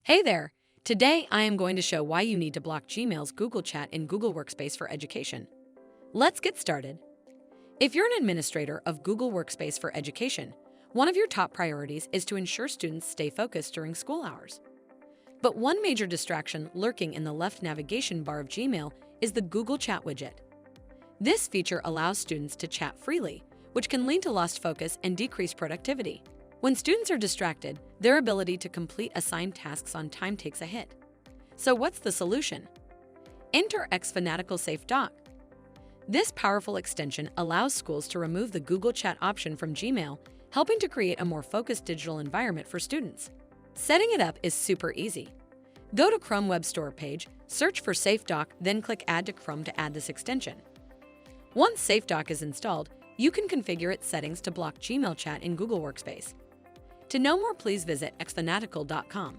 Hey there! Today I am going to show why you need to block Gmail's Google Chat in Google Workspace for Education. Let's get started. If you're an administrator of Google Workspace for Education, one of your top priorities is to ensure students stay focused during school hours. But one major distraction lurking in the left navigation bar of Gmail is the Google Chat widget. This feature allows students to chat freely, which can lead to lost focus and decreased productivity. When students are distracted, their ability to complete assigned tasks on time takes a hit. So what's the solution? Enter xFanatical SafeDoc. This powerful extension allows schools to remove the Google Chat option from Gmail, helping to create a more focused digital environment for students. Setting it up is super easy. Go to Chrome Web Store page, search for SafeDoc, then click Add to Chrome to add this extension. Once SafeDoc is installed, you can configure its settings to block Gmail chat in Google Workspace. To know more, please visit xfanatical.com.